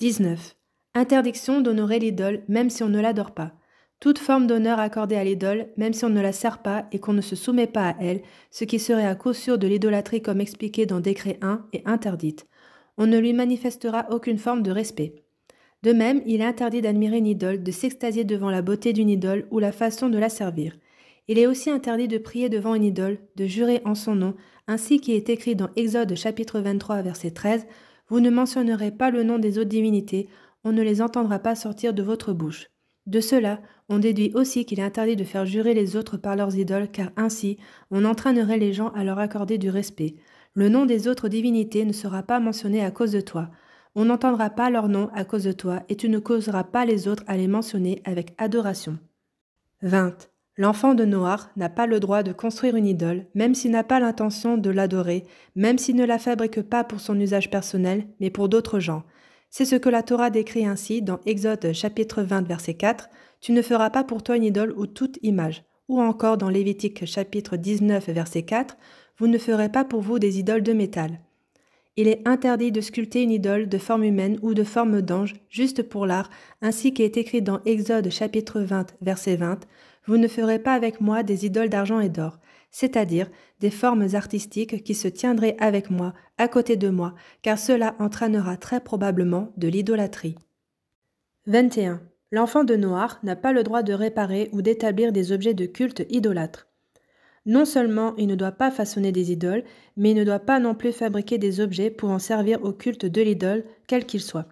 19. Interdiction d'honorer l'idole même si on ne l'adore pas. Toute forme d'honneur accordée à l'idole, même si on ne la sert pas et qu'on ne se soumet pas à elle, ce qui serait à coup sûr de l'idolâtrie comme expliqué dans Décret 1, est interdite. On ne lui manifestera aucune forme de respect. De même, il est interdit d'admirer une idole, de s'extasier devant la beauté d'une idole ou la façon de la servir. Il est aussi interdit de prier devant une idole, de jurer en son nom, ainsi qu'il est écrit dans Exode chapitre 23 verset 13, « Vous ne mentionnerez pas le nom des autres divinités, on ne les entendra pas sortir de votre bouche. » De cela, on déduit aussi qu'il est interdit de faire jurer les autres par leurs idoles, car ainsi, on entraînerait les gens à leur accorder du respect. Le nom des autres divinités ne sera pas mentionné à cause de toi. On n'entendra pas leur nom à cause de toi, et tu ne causeras pas les autres à les mentionner avec adoration. 20. L'enfant de Noach n'a pas le droit de construire une idole, même s'il n'a pas l'intention de l'adorer, même s'il ne la fabrique pas pour son usage personnel, mais pour d'autres gens. C'est ce que la Torah décrit ainsi dans Exode chapitre 20 verset 4, « Tu ne feras pas pour toi une idole ou toute image », ou encore dans Lévitique chapitre 19 verset 4, « Vous ne ferez pas pour vous des idoles de métal ». Il est interdit de sculpter une idole de forme humaine ou de forme d'ange, juste pour l'art, ainsi qu'est écrit dans Exode chapitre 20 verset 20, « Vous ne ferez pas avec moi des idoles d'argent et d'or », c'est-à-dire des formes artistiques qui se tiendraient avec moi, à côté de moi, car cela entraînera très probablement de l'idolâtrie. 21. L'enfant de Noach n'a pas le droit de réparer ou d'établir des objets de culte idolâtres. Non seulement il ne doit pas façonner des idoles, mais il ne doit pas non plus fabriquer des objets pour en servir au culte de l'idole, quel qu'il soit.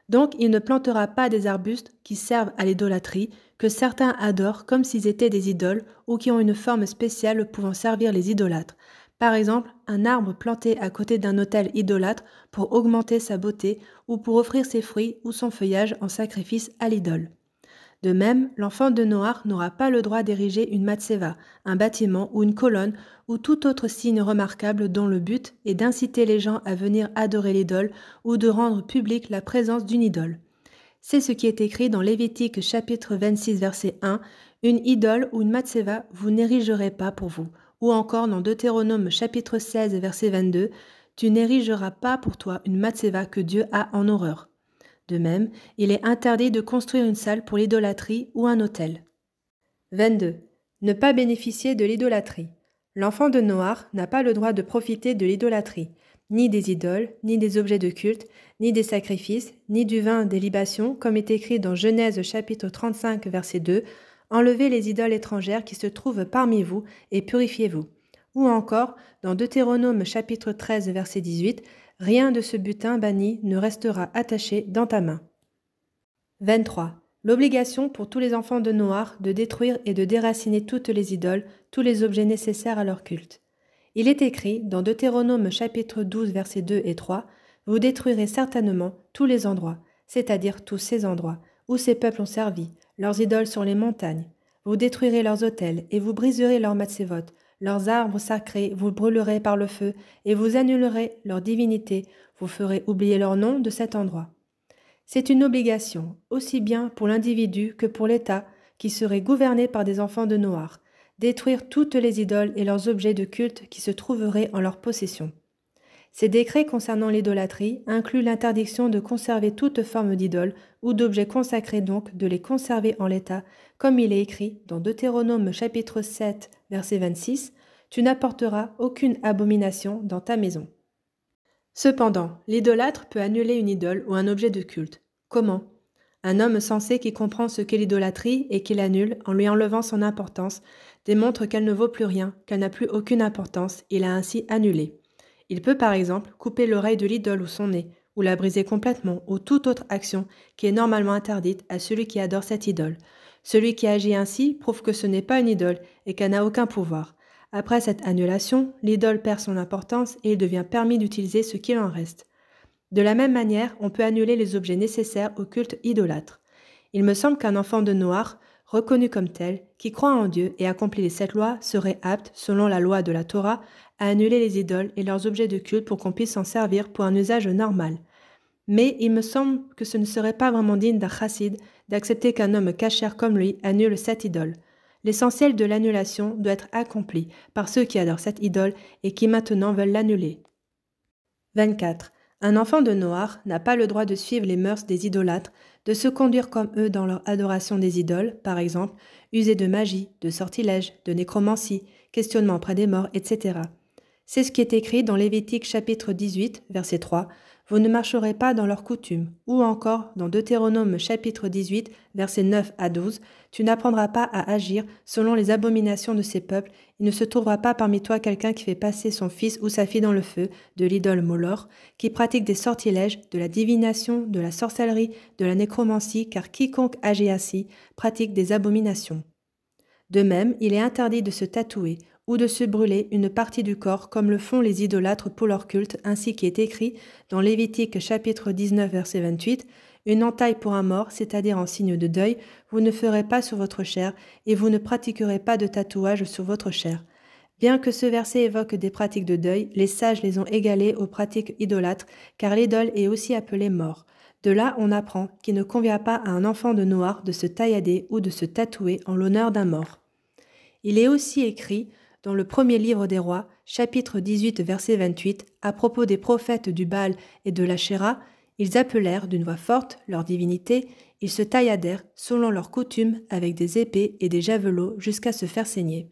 Donc il ne plantera pas des arbustes qui servent à l'idolâtrie, que certains adorent comme s'ils étaient des idoles ou qui ont une forme spéciale pouvant servir les idolâtres. Par exemple, un arbre planté à côté d'un autel idolâtre pour augmenter sa beauté ou pour offrir ses fruits ou son feuillage en sacrifice à l'idole. De même, l'enfant de Noach n'aura pas le droit d'ériger une matseva, un bâtiment ou une colonne ou tout autre signe remarquable dont le but est d'inciter les gens à venir adorer l'idole ou de rendre publique la présence d'une idole. C'est ce qui est écrit dans Lévitique chapitre 26 verset 1, « Une idole ou une matseva vous n'érigerez pas pour vous », ou encore dans Deutéronome chapitre 16 verset 22, « Tu n'érigeras pas pour toi une matseva que Dieu a en horreur ». De même, il est interdit de construire une salle pour l'idolâtrie ou un autel. 22. Ne pas bénéficier de l'idolâtrie. L'enfant de Noach n'a pas le droit de profiter de l'idolâtrie, ni des idoles, ni des objets de culte, ni des sacrifices, ni du vin des libations, comme est écrit dans Genèse chapitre 35 verset 2, « Enlevez les idoles étrangères qui se trouvent parmi vous et purifiez-vous ». Ou encore dans Deutéronome chapitre 13 verset 18, « Rien de ce butin banni ne restera attaché dans ta main ». 23. L'obligation pour tous les enfants de Noach de détruire et de déraciner toutes les idoles, tous les objets nécessaires à leur culte. Il est écrit dans Deutéronome chapitre 12 versets 2 et 3, « Vous détruirez certainement tous les endroits, c'est-à-dire tous ces endroits, où ces peuples ont servi, leurs idoles sur les montagnes. Vous détruirez leurs autels et vous briserez leurs matsevot, leurs arbres sacrés vous brûlerez par le feu et vous annulerez leur divinité, vous ferez oublier leur nom de cet endroit. » C'est une obligation, aussi bien pour l'individu que pour l'État, qui serait gouverné par des enfants de Noach, détruire toutes les idoles et leurs objets de culte qui se trouveraient en leur possession. Ces décrets concernant l'idolâtrie incluent l'interdiction de conserver toute forme d'idole ou d'objets consacrés, donc de les conserver en l'état, comme il est écrit dans Deutéronome chapitre 7 verset 26, « Tu n'apporteras aucune abomination dans ta maison ». Cependant, l'idolâtre peut annuler une idole ou un objet de culte. Comment ? Un homme sensé qui comprend ce qu'est l'idolâtrie et qui l'annule en lui enlevant son importance démontre qu'elle ne vaut plus rien, qu'elle n'a plus aucune importance, il a ainsi annulé. Il peut par exemple couper l'oreille de l'idole ou son nez, ou la briser complètement, ou toute autre action qui est normalement interdite à celui qui adore cette idole. Celui qui agit ainsi prouve que ce n'est pas une idole et qu'elle n'a aucun pouvoir. Après cette annulation, l'idole perd son importance et il devient permis d'utiliser ce qu'il en reste. De la même manière, on peut annuler les objets nécessaires au culte idolâtre. Il me semble qu'un enfant de Noach, reconnu comme tel, qui croit en Dieu et accomplit les 7 lois, serait apte, selon la loi de la Torah, à annuler les idoles et leurs objets de culte pour qu'on puisse s'en servir pour un usage normal. Mais il me semble que ce ne serait pas vraiment digne d'un chassid d'accepter qu'un homme cachère comme lui annule cette idole. L'essentiel de l'annulation doit être accompli par ceux qui adorent cette idole et qui maintenant veulent l'annuler. 24. Un enfant de Noach n'a pas le droit de suivre les mœurs des idolâtres, de se conduire comme eux dans leur adoration des idoles, par exemple, user de magie, de sortilège, de nécromancie, questionnement auprès des morts, etc. C'est ce qui est écrit dans Lévitique chapitre 18, verset 3, « Vous ne marcherez pas dans leurs coutumes » ou encore dans Deutéronome chapitre 18, versets 9 à 12, « Tu n'apprendras pas à agir selon les abominations de ces peuples, il ne se trouvera pas parmi toi quelqu'un qui fait passer son fils ou sa fille dans le feu, de l'idole Moloch, qui pratique des sortilèges, de la divination, de la sorcellerie, de la nécromancie, car quiconque agit ainsi pratique des abominations. » De même, il est interdit de se tatouer ou de se brûler une partie du corps comme le font les idolâtres pour leur culte, ainsi qu'il est écrit dans Lévitique chapitre 19 verset 28, « Une entaille pour un mort, c'est-à-dire en signe de deuil, vous ne ferez pas sur votre chair, et vous ne pratiquerez pas de tatouage sur votre chair. » Bien que ce verset évoque des pratiques de deuil, les sages les ont égalées aux pratiques idolâtres, car l'idole est aussi appelée mort. De là, on apprend qu'il ne convient pas à un enfant de Noach de se taillader ou de se tatouer en l'honneur d'un mort. Il est aussi écrit dans le premier livre des rois, chapitre 18, verset 28, à propos des prophètes du Baal et de l'Achéra, ils appelèrent d'une voix forte leur divinité, ils se tailladèrent selon leur coutume avec des épées et des javelots jusqu'à se faire saigner.